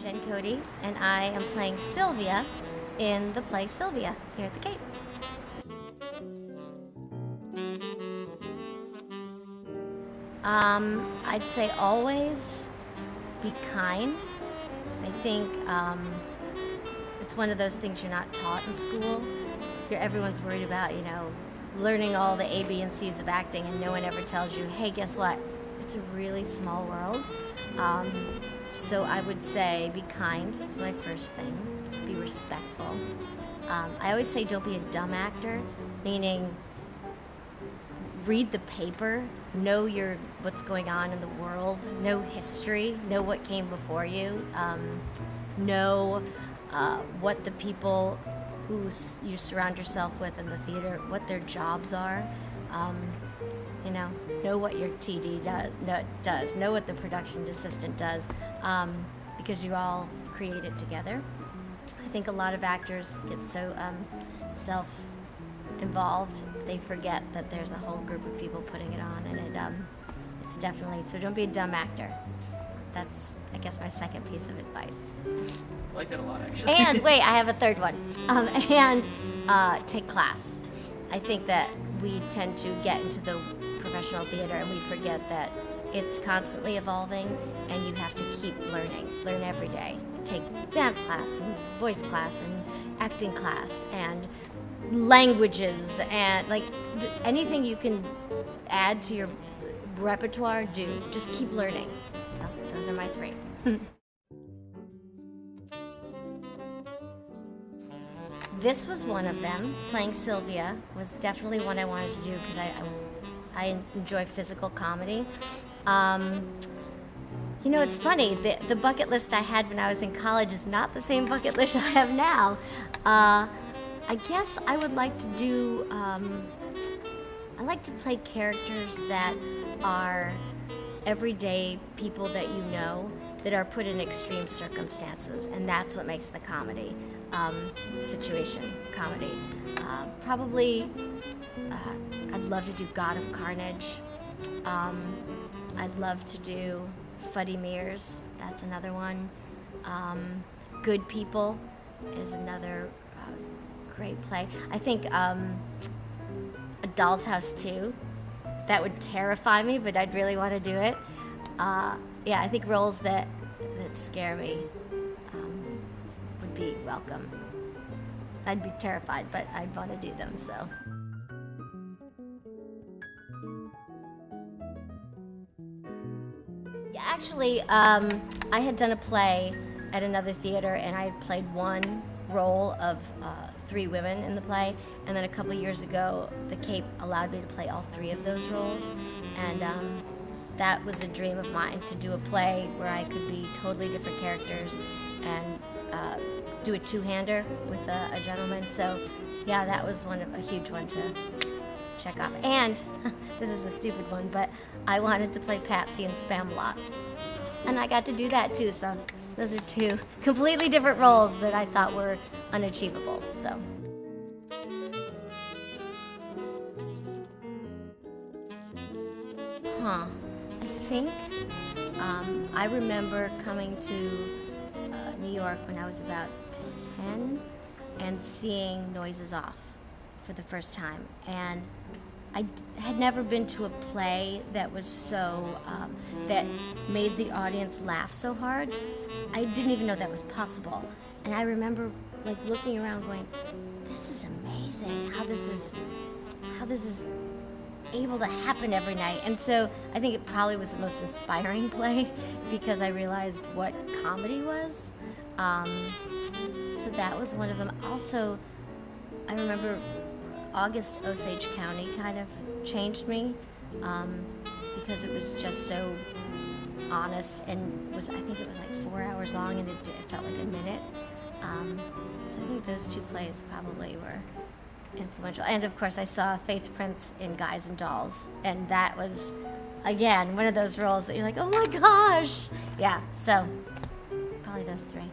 Jenn Cody, and I am playing Sylvia in the play Sylvia here at the Cape. I'd say always be kind. I think it's one of those things you're not taught in school. Everyone's worried about, learning all the A, B, and C's of acting, and no one ever tells you, hey, guess what? It's a really small world. So I would say be kind is my first thing. Be respectful. I always say don't be a dumb actor, meaning read the paper, know what's going on in the world, know history, know what came before you, know what the people who you surround yourself with in the theater, what their jobs are. Know what your TD does, know what the production assistant does, because you all create it together. I think a lot of actors get so self-involved, they forget that there's a whole group of people putting it on, and it's definitely, so don't be a dumb actor. That's, I guess, my second piece of advice. I like that a lot, actually. And wait, I have a third one. Take class. I think that we tend to get into the professional theater and we forget that it's constantly evolving and you have to keep learning. Learn every day. Take dance class and voice class and acting class and languages and anything you can add to your repertoire, do. Just keep learning. So those are my three. This was one of them. Playing Sylvia was definitely one I wanted to do because I enjoy physical comedy. It's funny, the bucket list I had when I was in college is not the same bucket list I have now. I guess I would like to do, I like to play characters that are everyday people that you know that are put in extreme circumstances, and that's what makes the comedy, situation comedy. Probably, I'd love to do God of Carnage. I'd love to do Fuddy Mears, that's another one. Good People is another great play. I think A Doll's House 2, that would terrify me, but I'd really want to do it. I think roles that scare me would be welcome. I'd be terrified, but I'd want to do them, so. Yeah, actually, I had done a play at another theater, and I had played one role of 3 women in the play, and then a couple years ago, the Cape allowed me to play all 3 of those roles, and that was a dream of mine, to do a play where I could be totally different characters and do a 2-hander with a gentleman. So yeah, that was a huge one to check off. And this is a stupid one, but I wanted to play Patsy in Spamalot, and I got to do that too. So those are 2 completely different roles that I thought were unachievable. So. I think I remember coming to New York when I was about 10 and seeing Noises Off for the first time. And I had never been to a play that was so, that made the audience laugh so hard. I didn't even know that was possible. And I remember looking around going, this is amazing, how this is able to happen every night. And so I think it probably was the most inspiring play because I realized what comedy was. So that was one of them. Also, I remember August Osage County kind of changed me because it was just so honest and I think it was 4 hours long, and it felt like a minute. So I think those 2 plays probably were influential. And of course I saw Faith Prince in Guys and Dolls, and that was, again, one of those roles that you're like, oh my gosh. Yeah, so probably those 3.